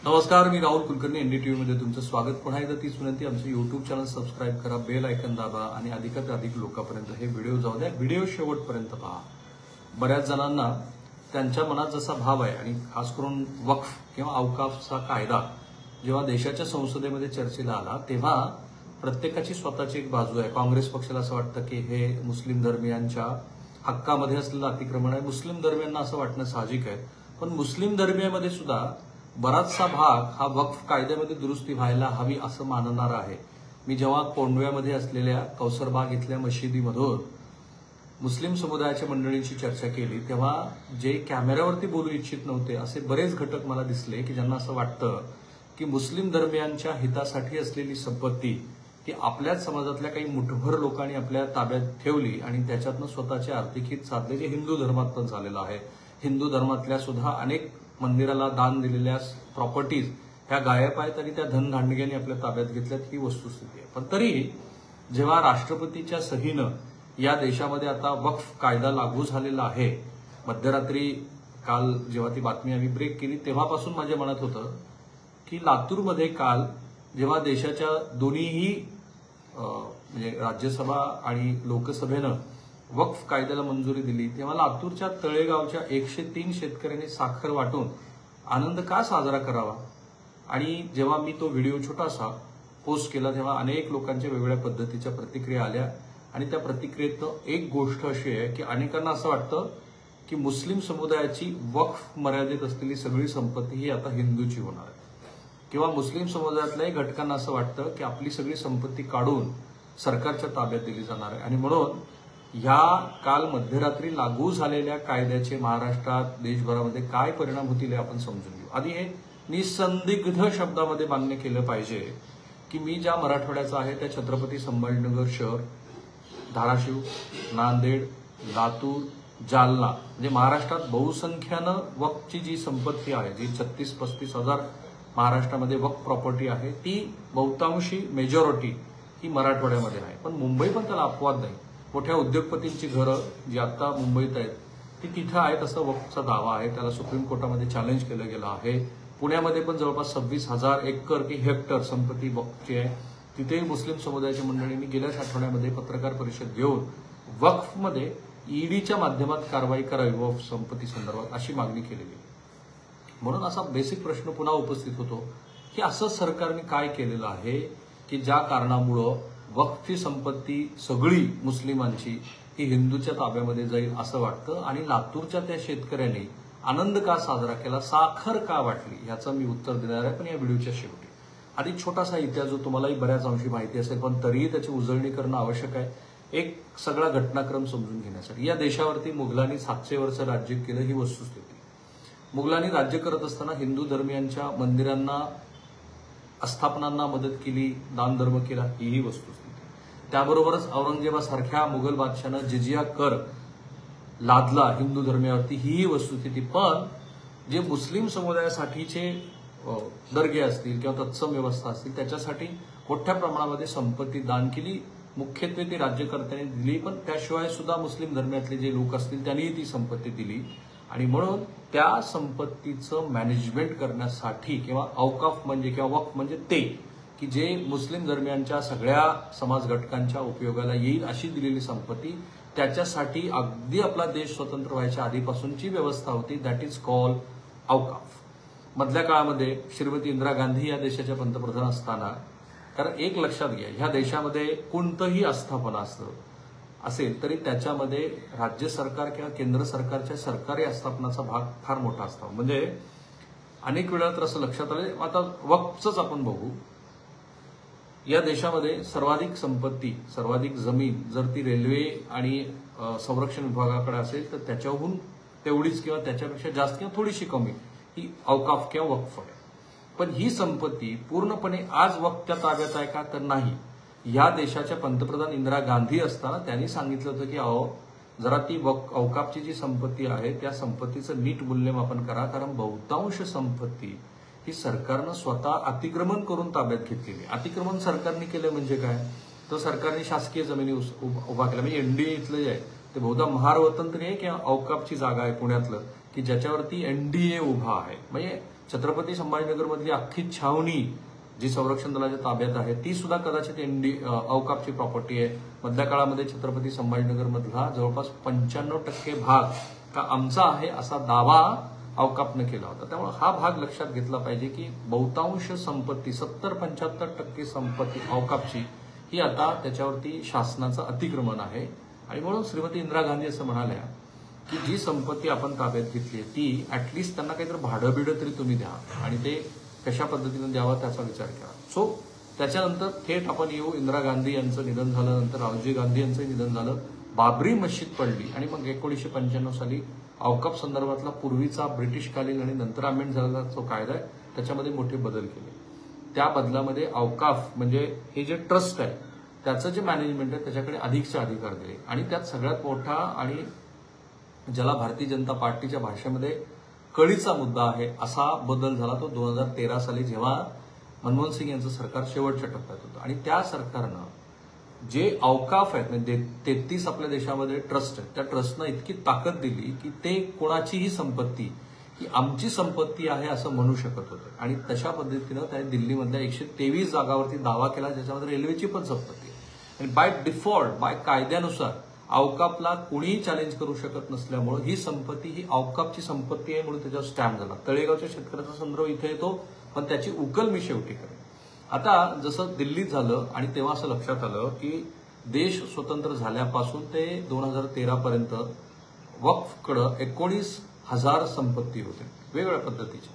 नमस्कार, मी राहुल कुलकर्णी. एनडीटीव्ही मध्ये तुमचं स्वागत. पुन्हा एकदा तीच विनंती, आमचं युट्यूब चॅनल सबस्क्राईब करा, बेल आयकॉन दाबा आणि अधिक लोकांपर्यंत हे व्हिडिओ जाऊ द्या. व्हिडिओ शेवटपर्यंत पहा. बऱ्याच जणांना त्यांच्या मनात जसा भाव आहे आणि खास करून वक्फ किंवा औकाफचा कायदा जेव्हा देशाच्या संसदेमध्ये चर्चेला आला तेव्हा प्रत्येकाची स्वतःची एक बाजू आहे. काँग्रेस पक्षाला असं वाटतं की हे मुस्लिम धर्मियांच्या हक्कामध्ये असलेलं अतिक्रमण आहे. मुस्लिम धर्मियांना असं वाटणं साहजिक आहे. पण मुस्लिम धर्मियामध्ये सुद्धा बराचसा भाग हा वक्फ कायद्यामध्ये दुरुस्ती व्हायला हवी असं मानणार आहे. मी जेव्हा कोंडव्यामध्ये असलेल्या कौसरबाग इथल्या मशिदीमधून मुस्लिम समुदायाच्या मंडळींची चर्चा केली तेव्हा जे कॅमेऱ्यावरती बोलू इच्छित नव्हते असे बरेच घटक मला दिसले की ज्यांना असं वाटतं की मुस्लिम धर्मियांच्या हितासाठी असलेली संपत्ती ती आपल्याच समाजातल्या काही मुठभर लोकांनी आपल्या ताब्यात ठेवली आणि त्याच्यातनं स्वतःचे आर्थिक हित साधले, जे हिंदू धर्मात पण झालेलं आहे. हिंदू धर्मातल्या सुद्धा अनेक मंदिराला दान दिलेल्या प्रॉपर्टीज ह्या गायब आहेत आणि त्या धनधांडग्यांनी आपल्या ताब्यात घेतल्यात, ही वस्तुस्थिती आहे. पण तरी जेव्हा राष्ट्रपतीच्या सहीनं या देशामध्ये आता वक्फ कायदा लागू झालेला आहे, मध्यरात्री काल जेव्हा ती बातमी आम्ही ब्रेक केली तेव्हापासून माझ्या मनात होतं की लातूरमध्ये काल जेव्हा देशाच्या दोन्हीही म्हणजे राज्यसभा आणि लोकसभेनं वक्फ कायद्याला मंजुरी दिली तेव्हा लातूरच्या तळेगावच्या 103 शेतकऱ्यांनी साखर वाटून आनंद का साजरा करावा. आणि जेव्हा मी तो व्हिडिओ छोटासा पोस्ट केला तेव्हा अनेक लोकांच्या वेगवेगळ्या पद्धतीच्या प्रतिक्रिया आल्या आणि त्या प्रतिक्रियेतनं एक गोष्ट अशी आहे की अनेकांना असं वाटतं की मुस्लिम समुदायाची वक्फ मर्यादित असलेली सगळी संपत्ती ही आता हिंदूची होणार आहे, किंवा मुस्लिम समुदायातल्याही घटकांना असं वाटतं की आपली सगळी संपत्ती काढून सरकारच्या ताब्यात दिली जाणार आहे. आणि म्हणून ह्या काल मध्यरात्री लागू झालेल्या कायद्याचे महाराष्ट्रात देशभरामध्ये काय परिणाम होतील हे आपण समजून घेऊ. आधी हे निसंदिग्ध शब्दामध्ये मान्य केलं पाहिजे की मी ज्या मराठवाड्याचा आहे त्या छत्रपती संभाजीनगर शहर, धाराशिव, नांदेड, लातूर, जालना म्हणजे महाराष्ट्रात बहुसंख्यानं वक्फची जी संपत्ती आहे, जी 36-35 हजार महाराष्ट्रामध्ये वक्फ प्रॉपर्टी आहे, ती बहुतांशी मेजॉरिटी ही मराठवाड्यामध्ये आहे. पण मुंबई पण त्याला अपवाद नाही. मोठ्या उद्योगपतींची घरं जी आता मुंबईत आहेत ती तिथं आहेत असं वक्फचा दावा आहे. त्याला सुप्रीम कोर्टामध्ये चॅलेंज केलं गेलं आहे. पुण्यामध्ये पण जवळपास 26,000 एकर की हेक्टर संपत्ती वक्फची आहे. तिथेही मुस्लिम समुदायाच्या मंडळींनी गेल्याच आठवड्यामध्ये पत्रकार परिषद घेऊन वक्फमध्ये ईडीच्या माध्यमात कारवाई करावी वक्फ संपत्ती संदर्भात अशी मागणी केलेली. म्हणून असा बेसिक प्रश्न पुन्हा उपस्थित होतो की असं सरकारने काय केलेलं आहे की ज्या कारणामुळं वक्फची संपत्ती सगळी मुस्लिमांची ही हिंदूच्या ताब्यामध्ये जाईल असं वाटतं. आणि लातूरच्या त्या शेतकऱ्यांनी आनंद का साजरा केला, साखर का वाटली, याचं मी उत्तर देणार आहे पण या व्हिडिओच्या शेवटी. आधी छोटासा इतिहास जो तुम्हालाही बऱ्याच अंशी माहिती असेल पण तरीही त्याची उजळणी करणं आवश्यक आहे एक सगळा घटनाक्रम समजून घेण्यासाठी. या देशावरती मुघलांनी 700 वर्ष राज्य केलं, ही वस्तुस्थिती. मुघलांनी राज्य करत असताना हिंदू धर्मियांच्या मंदिरांना आस्थापनांना मदत केली, दानधर्म केला, ही वस्तुस्थिती. त्याबरोबरच औरंगजेबासारख्या मुघल बादशाहानं जिजिया कर लादला हिंदू धर्मियावरती, ही वस्तुस्थिती. पण जे मुस्लिम समुदायासाठीचे दर्गे असतील किंवा तत्सम व्यवस्था असतील त्याच्यासाठी मोठ्या प्रमाणामध्ये संपत्ती दान केली, मुख्यत्वे ती राज्यकर्त्यांनी दिली. पण त्याशिवाय सुद्धा मुस्लिम धर्मातले जे लोक असतील त्यांनीही ती संपत्ती दिली. आणि म्हणून त्या संपत्तीचं मॅनेजमेंट करण्यासाठी किंवा औकाफ म्हणजे किंवा वक्फ म्हणजे ते की जे मुस्लिम धर्मियांच्या सगळ्या समाज घटकांच्या उपयोगाला येईल अशी दिलेली संपत्ती, त्याच्यासाठी अगदी आपला देश स्वतंत्र व्हायच्या आधीपासूनची व्यवस्था होती, दॅट इज कॉल्ड औकाफ. मधल्या काळामध्ये श्रीमती इंदिरा गांधी या देशाच्या पंतप्रधान असताना, कारण एक लक्षात घ्या, ह्या देशामध्ये कोणतंही आस्थापना असेल तरी त्याच्यामध्ये राज्य सरकार किंवा केंद्र सरकारच्या सरकारी आस्थापनाचा भाग फार मोठा असतो. म्हणजे अनेक वेळा तर असं लक्षात आलं, आता वक्फच आपण बघू, या देशामध्ये सर्वाधिक संपत्ती, सर्वाधिक जमीन जर ती रेल्वे आणि संरक्षण विभागाकडे असेल तर त्याच्याहून तेवढीच किंवा त्याच्यापेक्षा जास्त किंवा थोडीशी कमी ही औकाफ किंवा वक्फ आहे. पण ही संपत्ती पूर्णपणे आज वक्फच्या ताब्यात आहे का, तर नाही. या देशाच्या पंतप्रधान इंदिरा गांधी असताना त्यांनी सांगितलं होतं की अहो जरा ती औकाफची जी संपत्ती आहे त्या संपत्तीचं नीट मूल्यमापन करा, कारण बहुतांश संपत्ती ही सरकारनं स्वतः अतिक्रमण करून ताब्यात घेतलेली. अतिक्रमण सरकारने केलं म्हणजे काय, तर सरकारने शासकीय जमिनी उभा केल्या. म्हणजे एनडीए इथलं जे आहे ते बहुधा महार वतन तरी आहे किंवा औकाफची जागा आहे पुण्यातलं की ज्याच्यावरती एनडीए उभा आहे. म्हणजे छत्रपती संभाजीनगरमधली अख्खी छावणी जी संरक्षण दलाच्या ताब्यात आहे ती सुद्धा कदाचित औकाफची प्रॉपर्टी आहे. मधल्या काळामध्ये छत्रपती संभाजीनगरमधला जवळपास 95% भाग का आमचा आहे असा दावा औकाफनं केला होता. त्यामुळे हा भाग लक्षात घेतला पाहिजे की बहुतांश संपत्ती 70-75% संपत्ती औकाफची ही आता त्याच्यावरती शासनाचं अतिक्रमण आहे. आणि म्हणून श्रीमती इंदिरा गांधी असं म्हणाल्या की जी संपत्ती आपण ताब्यात घेतली ती ऍटलिस्ट त्यांना काहीतरी भाडं बिडं तरी तुम्ही द्या आणि ते कशा पद्धतीने द्यावं त्याचा विचार करा. सो त्याच्यानंतर थेट आपण येऊ. इंदिरा गांधी यांचं निधन झालं, नंतर राजीव गांधी यांचं निधन झालं, बाबरी मस्जिद पडली आणि मग 1995 साली औकाफ संदर्भातला पूर्वीचा ब्रिटिशकालीन आणि नंतर अमेंड झालेला जो कायदा आहे त्याच्यामध्ये मोठे बदल केले. त्या बदलामध्ये औकाफ म्हणजे हे जे ट्रस्ट आहे त्याचं जे मॅनेजमेंट आहे त्याच्याकडे अधिकचे अधिकार दिले. आणि त्यात सगळ्यात मोठा आणि ज्याला भारतीय जनता पार्टीच्या भाषेमध्ये कळीचा मुद्दा आहे असा बदल झाला तो 2013 साली जेव्हा मनमोहन सिंग यांचं सरकार शेवटच्या टप्प्यात होतं. आणि त्या सरकारनं जे औकाफ आहेत म्हणजे 33 आपल्या देशामध्ये ट्रस्ट आहेत त्या ट्रस्टनं इतकी ताकद दिली की ते कोणाचीही संपत्ती ही आमची संपत्ती आहे असं म्हणू शकत होते. आणि तशा पद्धतीनं त्याने दिल्लीमधल्या 123 जागावरती दावा केला ज्याच्यामध्ये रेल्वेची पण संपत्ती. आणि बाय डिफॉल्ट बाय कायद्यानुसार औकाफला कोणीही चॅलेंज करू शकत नसल्यामुळे ही संपत्ती ही औकाफची संपत्ती आहे म्हणून त्याच्यावर स्टॅम्प झाला. तळेगावच्या शेतकऱ्याचा संदर्भ इथे येतो पण त्याची उकल मी शेवटी करेन. आता जसं दिल्लीत झालं आणि तेव्हा असं लक्षात आलं की देश स्वतंत्र झाल्यापासून ते 2013 पर्यंत वक्फकडं 19,000 संपत्ती होते वेगवेगळ्या पद्धतीच्या.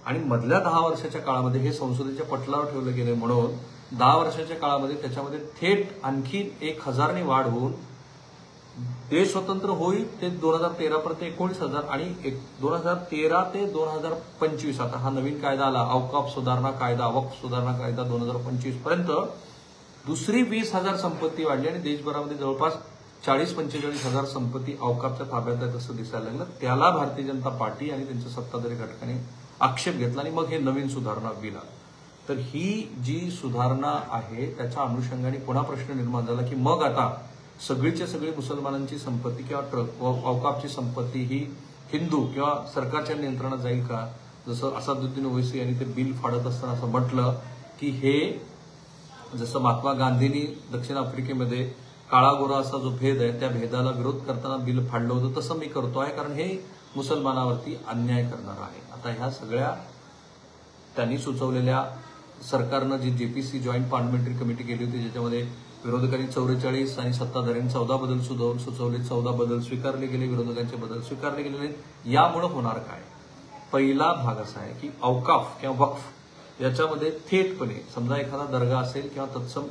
आणि मधल्या 10 वर्षाच्या काळामध्ये हे संसदेच्या पटलावर ठेवलं गेले म्हणून 10 वर्षाच्या काळामध्ये त्याच्यामध्ये थेट आणखी 1,000 वाढ होऊन देश स्वतंत्र होईल ते 2013 पर्यंत 19,000 आणि 2013 ते 2025 आता हा नवीन कायदा आला औकाफ सुधारणा कायदा वक्फ सुधारणा कायदा 2025 पर्यंत दुसरी 20,000 संपत्ती वाढली आणि देशभरामध्ये जवळपास 40-45,000 संपत्ती औकाफच्या ताब्यात आहे असं दिसायला लागलं. त्याला भारतीय जनता पार्टी आणि त्यांच्या सत्ताधारी घटकाने आक्षेप घेतला आणि मग हे नवीन सुधारणा बिल आलं. तर ही जी सुधारणा आहे त्याच्या अनुषंगाने पुन्हा प्रश्न निर्माण झाला की मग आता सगळीच्या सगळी मुसलमानांची संपत्ती किंवा औकाफची संपत्ती ही हिंदू किंवा सरकारच्या नियंत्रणात जाईल का? जसं असादुद्दीन ओवैसी यांनी ते बिल फाडत असताना असं म्हटलं की हे जसं महात्मा गांधींनी दक्षिण आफ्रिकेमध्ये काळा गोरा असा जो भेद आहे त्या भेदाला विरोध करताना बिल फाडलं होतं तसं मी करतो आहे कारण हे मुसलमानावरती अन्याय करणार आहे. आता ह्या सगळ्या त्यांनी सुचवलेल्या सरकारनं जी जेपीसी जॉईंट पार्लमेंटरी कमिटी केली होती ज्याच्यामध्ये विरोधकांनी 44 आणि सत्ताधाऱ्यांनी 14 बदल सुचवले. 14 बदल स्वीकारले गेले, विरोधकांचे बदल स्वीकारले गेलेले. यामुळे होणार काय? पहिला भाग असा आहे की औकाफ किंवा वक्फ याच्यामध्ये थेटपणे समजा एखादा दर्गा असेल किंवा तत्सम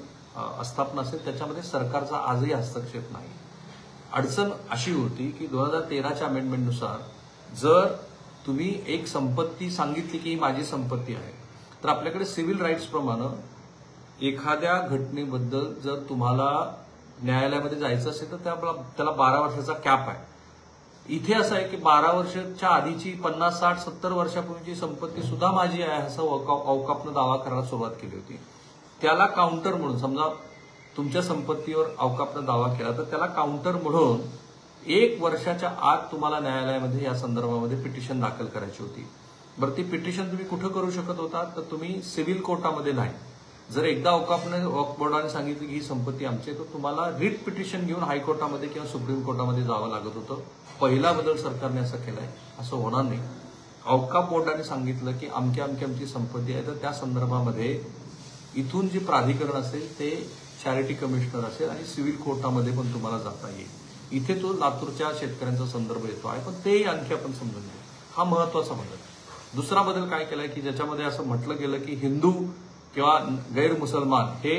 आस्थापना असेल त्याच्यामध्ये सरकारचा आजही हस्तक्षेप नाही. अडचण अशी होती की 2013च्या अमेंडमेंटनुसार जर तुम्ही एक संपत्ती सांगितली की ही माझी संपत्ती आहे तर आपल्याकडे सिव्हिल राईट्स प्रमाणे एखाद्या घटनेबद्दल जर तुम्हाला न्यायालयामध्ये जायचं असेल तर त्याला 12 वर्षाचा कॅप आहे. इथे असं आहे की 12 वर्षाच्या आधीची 50, 60, 70 वर्षापूर्वीची संपत्ती सुद्धा माझी आहे असं औकाफनं दावा करायला सुरुवात केली होती. त्याला काउंटर म्हणून समजा तुमच्या संपत्तीवर औकाफनं दावा केला तर त्याला काउंटर म्हणून 1 वर्षाच्या आत तुम्हाला न्यायालयामध्ये या संदर्भामध्ये पिटिशन दाखल करायची होती. बरं ती पिटिशन तुम्ही कुठं करू शकत होता तर तुम्ही सिव्हिल कोर्टामध्ये नाही. जर एकदा औकाफने वक्फ बोर्डाने सांगितलं की ही संपत्ती आमची तर तुम्हाला रिट पिटिशन घेऊन हायकोर्टामध्ये किंवा सुप्रीम कोर्टामध्ये जावं लागत होतं. पहिला बदल सरकारने असं केलाय. असं होणार नाही. औकाफ बोर्डाने सांगितलं की आमची संपत्ती आहे तर त्या संदर्भामध्ये इथून जे प्राधिकरण असेल ते चॅरिटी कमिशनर असेल आणि सिव्हिल कोर्टामध्ये पण तुम्हाला जाता येईल. इथे तो लातूरच्या शेतकऱ्यांचा संदर्भ येतो आहे पण तेही आणखी आपण समजून घेऊ. हा महत्वाचा बदल. दुसरा बदल काय केलाय की ज्याच्यामध्ये असं म्हटलं गेलं की हिंदू किंवा गैर मुसलमान हे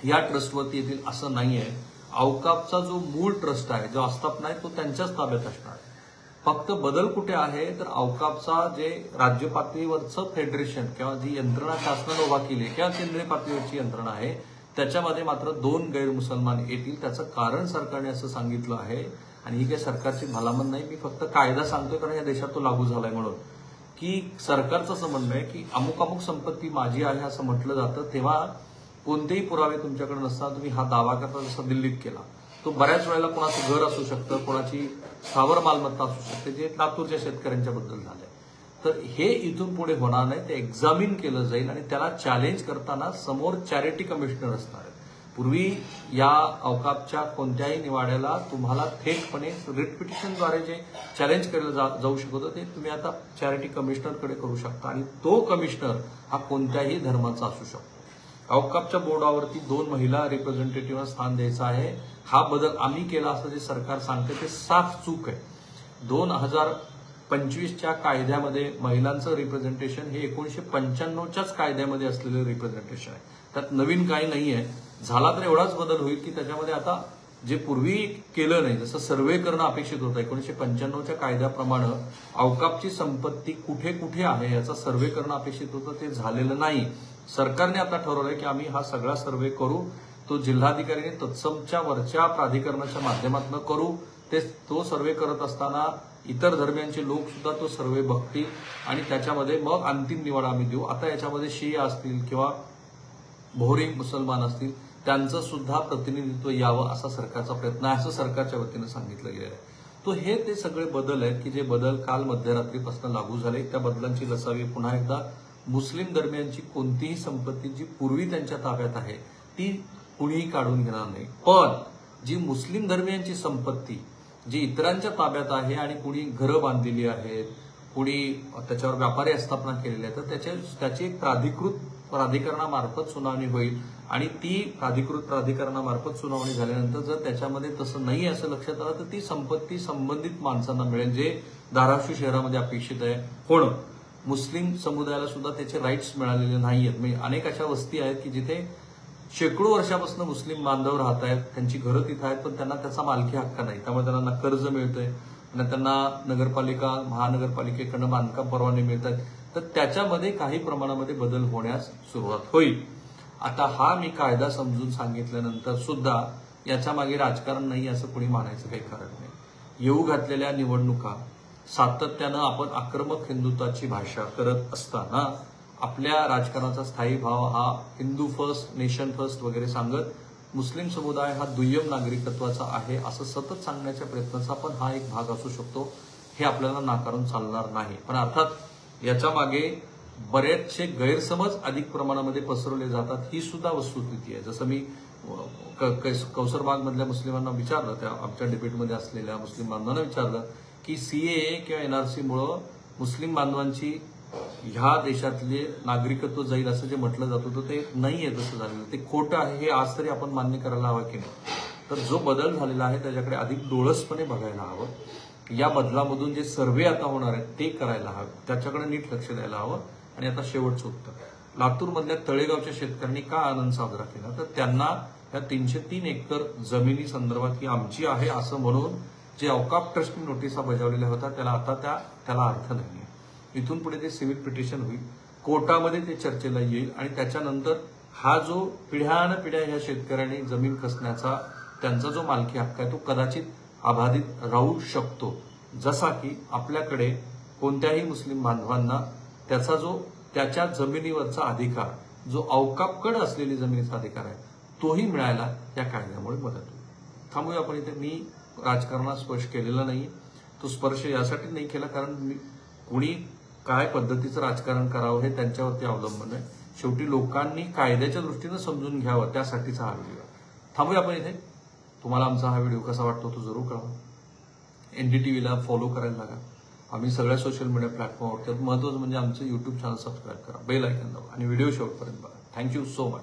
या ट्रस्टवरती येतील असं नाहीये. औकाफचा जो मूळ ट्रस्ट आहे जो आस्थापना आहे तो त्यांच्याच ताब्यात असणार. फक्त बदल कुठे आहे तर औकाफचा जे राज्य पातळीवरचं फेडरेशन किंवा जी यंत्रणा शासनाने उभा केली किंवा केंद्रीय पातळीवरची यंत्रणा आहे त्याच्यामध्ये मात्र 2 गैर मुसलमान येतील. त्याचं कारण सरकारने असं सांगितलं आहे आणि ही काही सरकारची भलामण नाही. मी फक्त कायदा सांगतोय कारण या देशात तो लागू झालाय म्हणून की सरकारचं असं म्हणणं आहे की अमुक संपत्ती माझी आहे असं म्हटलं जातं तेव्हा कोणतेही पुरावे तुमच्याकडे नसताना तुम्ही हा दावा करता जसा दिल्लीत केला तो बऱ्याच वेळेला कोणाचं घर असू शकतं, कोणाची स्थावर मालमत्ता असू शकते, जे लातूरच्या शेतकऱ्यांच्या बद्दल झालंय. तर हे इथून पुढे होणार नाही, ते एक्झामिन केलं जाईल आणि त्याला चॅलेंज करताना समोर चॅरिटी कमिशनर असणार आहे. पूर्वी या औकापच्या कोणत्याही निवाड्याला तुम्हाला थेटपणे रिट पिटिशनद्वारे जे चॅलेंज केलं जाऊ शकत होतं ते तुम्ही आता चॅरिटी कमिशनरकडे करू शकता आणि तो कमिशनर हा कोणत्याही धर्माचा असू शकतो. औकापच्या बोर्डावरती 2 महिला रिप्रेझेंटेटिव्हला स्थान द्यायचं आहे. हा बदल आम्ही केला असं जे सरकार सांगते ते साफ चूक आहे. 2025च्या कायद्यामध्ये महिलांचं रिप्रेझेंटेशन हे 1995च्याच कायद्यामध्ये असलेलं रिप्रेझेंटेशन आहे. त्यात नवीन काही नाहीये. झाला तर एवढाच बदल होईल की त्याच्यामध्ये आता जे पूर्वी केलं नाही, जसं सर्व्हे करणं अपेक्षित होतं 1995च्या कायद्याप्रमाणे औकापची संपत्ती कुठे कुठे आहे याचा सर्व्हे करणं अपेक्षित होतं, ते झालेलं नाही. सरकारने आता ठरवलंय की आम्ही हा सगळा सर्व्हे करू. तो जिल्हाधिकाऱ्यांनी तत्समच्या वरच्या प्राधिकरणाच्या माध्यमातून करू. तो सर्व्हे करत असताना इतर धर्मियांचे लोक सुद्धा तो सर्व्हे बघतील आणि त्याच्यामध्ये मग अंतिम निवाडा आम्ही देऊ. आता याच्यामध्ये शिया असतील किंवा भोरी मुसलमान असतील त्यांचं सुद्धा प्रतिनिधित्व यावं असा सरकारचा प्रयत्न आहे, असं सरकारच्या वतीनं सांगितलं गेलं आहे. तो हे ते सगळे बदल आहेत की जे बदल काल मध्यरात्रीपासून लागू झाले. त्या बदलांची लसावी पुन्हा एकदा मुस्लिम धर्मियांची कोणतीही संपत्ती जी पूर्वी त्यांच्या ताब्यात आहे ती कुणीही काढून घेणार नाही. पण जी मुस्लिम धर्मियांची संपत्ती जी इतरांच्या ताब्यात आहे आणि कुणी घरं बांधलेली आहेत, कुणी त्याच्यावर व्यापारी स्थापना केलेली आहे, तर त्याची एक प्राधिकरणामार्फत सुनावणी होईल आणि ती प्राधिकरणामार्फत सुनावणी झाल्यानंतर जर त्याच्यामध्ये तसं नाही असं लक्षात आलं तर ती संपत्ती संबंधित माणसांना मिळेल, जे धाराशिव शहरामध्ये अपेक्षित आहे. पण मुस्लिम समुदायाला सुद्धा त्याचे राईट्स मिळालेले नाहीयेत. म्हणजे अनेक अशा वस्ती आहेत की जिथे शेकडो वर्षापासून मुस्लिम बांधव राहत आहेत, त्यांची घरं तिथं आहेत, पण त्यांना त्याचा मालकी हक्क नाही. त्यामुळे त्यांना ना कर्ज मिळतंय ना त्यांना महानगरपालिकेकडनं बांधकाम परवाने मिळत आहेत. तर त्याच्यामध्ये काही प्रमाणामध्ये बदल होण्यास सुरुवात होईल. आता हा मी कायदा समजून सांगितल्यानंतर सुद्धा याच्या मागे राजकारण नाही असं कोणी मानायचं काही कारण नाही. येऊ घातलेल्या निवडणुका सातत्यानं आपण आक्रमक हिंदुत्वाची भाषा करत असताना आपल्या राजकारणाचा स्थायी भाव हा हिंदू फर्स्ट, नेशन फर्स्ट वगैरे सांगत मुस्लिम समुदाय हा दुय्यम नागरिकत्वाचा आहे असं सतत सांगण्याच्या प्रयत्नाचा पण हा एक भाग असू शकतो. हे आपल्याला नाकारून चालणार नाही. पण अर्थात याच्या मागे बरेचसे गैरसमज अधिक प्रमाणामध्ये पसरवले जातात, ही सुद्धा वस्तुस्थिती आहे. जसं मी कौसरबाग मधल्या मुस्लिमांना विचारलं, त्या आमच्या डिबेटमध्ये असलेल्या मुस्लिम बांधवांना विचारलं की सीएए किंवा एनआरसी मुळे मुस्लिम बांधवांची ह्या देशातले नागरिकत्व जाईल असं जे म्हटलं जात होतं ते नाहीये तसं झालेलं, ते खोटं आहे. हे आज तरी आपण मान्य करायला हवं की नाही. तर जो बदल झालेला आहे त्याच्याकडे अधिक डोळसपणे बघायला हवं. या बदलामधून जे सर्व्हे आता होणार आहेत ते करायला हवं, त्याच्याकडे नीट लक्ष द्यायला हवं. आणि आता शेवटचं उत्तर, लातूरमधल्या तळेगावच्या शेतकऱ्यांनी का आनंद साजरा केला, तर त्यांना या 303 एकर जमिनी संदर्भात ही आमची आहे असं म्हणून जे औकाप ट्रस्टने नोटिसा बजावलेल्या होत्या त्याला अर्थ नाहीये. इथून पुढे ते सिव्हिल पिटिशन होईल, कोर्टामध्ये ते चर्चेला येईल आणि त्याच्यानंतर हा जो पिढ्यानपिढ्या ह्या शेतकऱ्यांनी जमीन कसण्याचा त्यांचा जो मालकी हक्क आहे तो कदाचित अबाधित राहू शकतो. जसा की आपल्याकडे कोणत्याही मुस्लिम बांधवांना त्याच्या जमिनीवरचा अधिकार, जो औकापकडे असलेली जमिनीचा अधिकार आहे, तोही मिळायला या कायद्यामुळे मदत होईल. थांबूया आपण इथे. मी राजकारणात स्पर्श केलेला नाही. तो स्पर्श यासाठी नाही केला कारण कोणी काय पद्धतीचं राजकारण करावं हे त्यांच्यावरती अवलंबून आहे. शेवटी लोकांनी कायद्याच्या दृष्टीनं समजून घ्यावं त्यासाठीचा हा व्हिडिओ. थांबूया आपण इथे. तुम्हाला आमचा हा व्हिडिओ कसा वाटतो तो जरूर कळवा. एनडीटीव्हीला फॉलो करायला लागा. आम्ही सगळ्या सोशल मीडिया प्लॅटफॉर्मवर, महत्त्वाचं म्हणजे आमचं युट्यूब चॅनल सबस्क्राईब करा, बेल आयकॉन दाबा आणि व्हिडिओ शेवटपर्यंत बघा. Thank you so much.